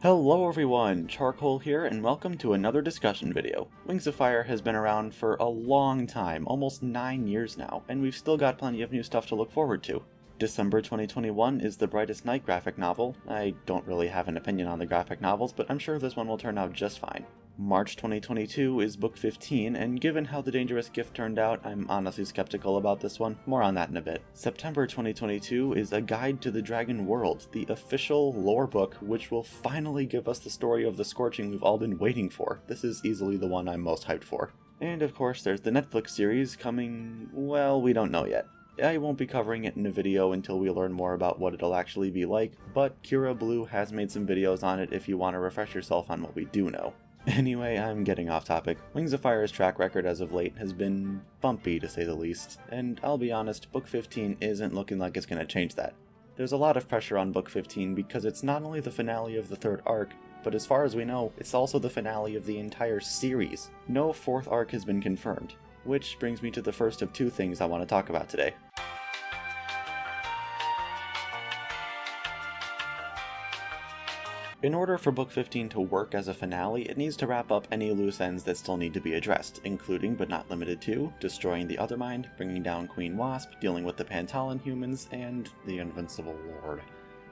Hello everyone, Charcoal here, and welcome to another discussion video. Wings of Fire has been around for a long time, almost 9 years now, and we've still got plenty of new stuff to look forward to. December 2021 is The Brightest Night graphic novel. I don't really have an opinion on the graphic novels, but I'm sure this one will turn out just fine. March 2022 is Book 15, and given how The Dangerous Gift turned out, I'm honestly skeptical about this one. More on that in a bit. September 2022 is A Guide to the Dragon World, the official lore book which will finally give us the story of the Scorching we've all been waiting for. This is easily the one I'm most hyped for. And of course there's the Netflix series coming, well, we don't know yet. I won't be covering it in a video until we learn more about what it'll actually be like, but Kira Blue has made some videos on it if you want to refresh yourself on what we do know. Anyway, I'm getting off topic. Wings of Fire's track record as of late has been bumpy to say the least, and I'll be honest, Book 15 isn't looking like it's going to change that. There's a lot of pressure on Book 15 because it's not only the finale of the third arc, but as far as we know, it's also the finale of the entire series. No fourth arc has been confirmed, which brings me to the first of two things I want to talk about today. In order for Book 15 to work as a finale, it needs to wrap up any loose ends that still need to be addressed, including but not limited to destroying the Othermind, bringing down Queen Wasp, dealing with the Pantalan humans, and the Invincible Lord.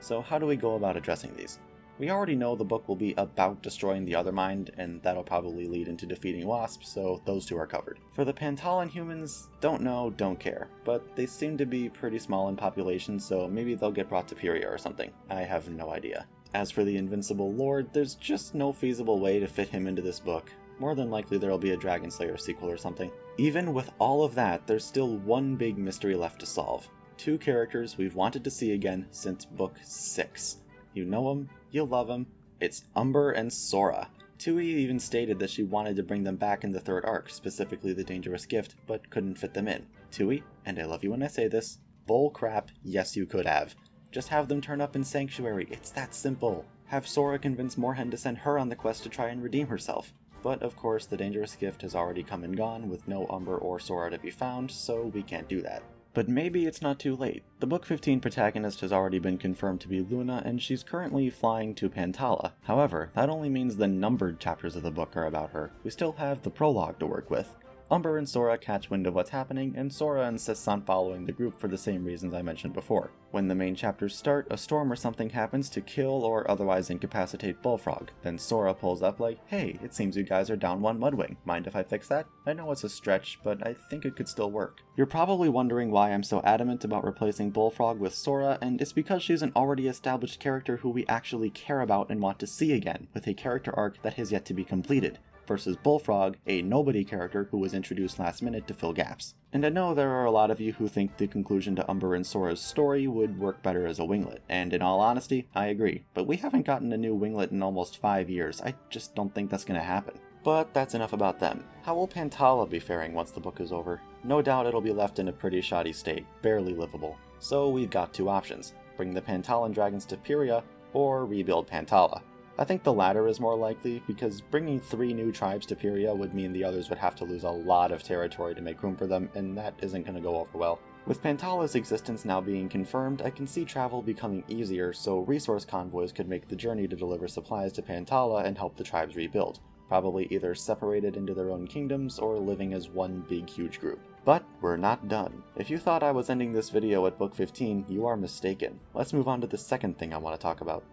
So how do we go about addressing these? We already know the book will be about destroying the Othermind, and that'll probably lead into defeating Wasp, so those two are covered. For the Pantalan humans, don't know, don't care, but they seem to be pretty small in population, so maybe they'll get brought to Pyria or something. I have no idea. As for the Invincible Lord, there's just no feasible way to fit him into this book. More than likely there'll be a Dragon Slayer sequel or something. Even with all of that, there's still one big mystery left to solve. Two characters we've wanted to see again since Book 6. You know them, you love them, it's Umber and Sora. Tui even stated that she wanted to bring them back in the third arc, specifically The Dangerous Gift, but couldn't fit them in. Tui, and I love you when I say this, bull crap, yes you could have. Just have them turn up in Sanctuary, it's that simple. Have Sora convince Morhen to send her on the quest to try and redeem herself. But of course, The Dangerous Gift has already come and gone with no Umber or Sora to be found, so we can't do that. But maybe it's not too late. The Book 15 protagonist has already been confirmed to be Luna, and she's currently flying to Pantala. However, that only means the numbered chapters of the book are about her. We still have the prologue to work with. Umber and Sora catch wind of what's happening, and Sora insists on following the group for the same reasons I mentioned before. When the main chapters start, a storm or something happens to kill or otherwise incapacitate Bullfrog. Then Sora pulls up like, hey, it seems you guys are down one Mudwing. Mind if I fix that? I know it's a stretch, but I think it could still work. You're probably wondering why I'm so adamant about replacing Bullfrog with Sora, and it's because she's an already established character who we actually care about and want to see again, with a character arc that has yet to be completed. Versus Bullfrog, a nobody character who was introduced last minute to fill gaps. And I know there are a lot of you who think the conclusion to Umber and Sora's story would work better as a winglet, and in all honesty, I agree. But we haven't gotten a new winglet in almost 5 years, I just don't think that's gonna happen. But that's enough about them. How will Pantala be faring once the book is over? No doubt it'll be left in a pretty shoddy state, barely livable. So we've got two options. Bring the Pantalan dragons to Pyria, or rebuild Pantala. I think the latter is more likely, because bringing 3 new tribes to Pyria would mean the others would have to lose a lot of territory to make room for them, and that isn't going to go over well. With Pantala's existence now being confirmed, I can see travel becoming easier, so resource convoys could make the journey to deliver supplies to Pantala and help the tribes rebuild, probably either separated into their own kingdoms or living as one big huge group. But we're not done. If you thought I was ending this video at Book 15, you are mistaken. Let's move on to the second thing I want to talk about.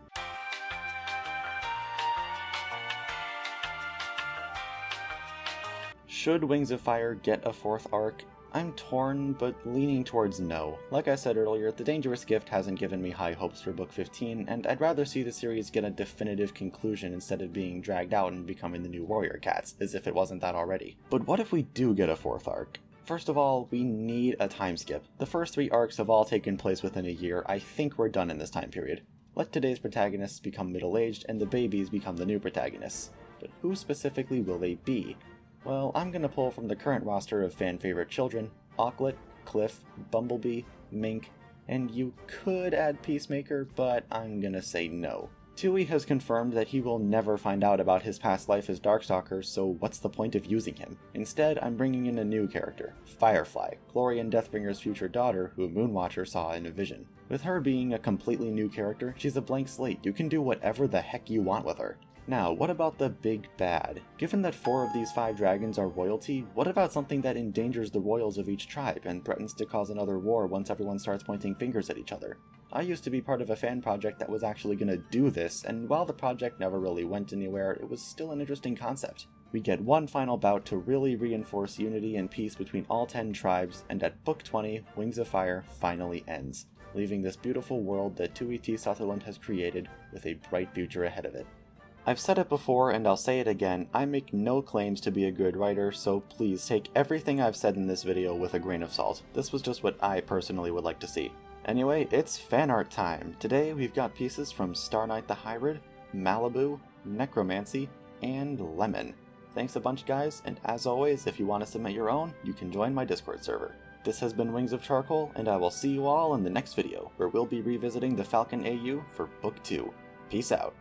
Should Wings of Fire get a fourth arc? I'm torn, but leaning towards no. Like I said earlier, The Dangerous Gift hasn't given me high hopes for Book 15, and I'd rather see the series get a definitive conclusion instead of being dragged out and becoming the new Warrior Cats, as if it wasn't that already. But what if we do get a fourth arc? First of all, we need a time skip. The first 3 arcs have all taken place within a year. I think we're done in this time period. Let today's protagonists become middle-aged, and the babies become the new protagonists. But who specifically will they be? Well, I'm gonna pull from the current roster of fan-favorite children, Auklet, Cliff, Bumblebee, Mink, and you could add Peacemaker, but I'm gonna say no. Tui has confirmed that he will never find out about his past life as Darkstalker, so what's the point of using him? Instead, I'm bringing in a new character, Firefly, Glory and Deathbringer's future daughter, who Moonwatcher saw in a vision. With her being a completely new character, she's a blank slate. You can do whatever the heck you want with her. Now, what about the big bad? Given that 4 of these 5 dragons are royalty, what about something that endangers the royals of each tribe and threatens to cause another war once everyone starts pointing fingers at each other? I used to be part of a fan project that was actually going to do this, and while the project never really went anywhere, it was still an interesting concept. We get one final bout to really reinforce unity and peace between all 10 tribes, and at Book 20, Wings of Fire finally ends, leaving this beautiful world that Tui T. Sutherland has created with a bright future ahead of it. I've said it before and I'll say it again, I make no claims to be a good writer, so please take everything I've said in this video with a grain of salt. This was just what I personally would like to see. Anyway, it's fan art time. Today we've got pieces from Star Knight the Hybrid, Malibu, Necromancy, and Lemon. Thanks a bunch guys, and as always, if you want to submit your own, you can join my Discord server. This has been Wings of Charcoal, and I will see you all in the next video, where we'll be revisiting the Falcon AU for Book 2. Peace out.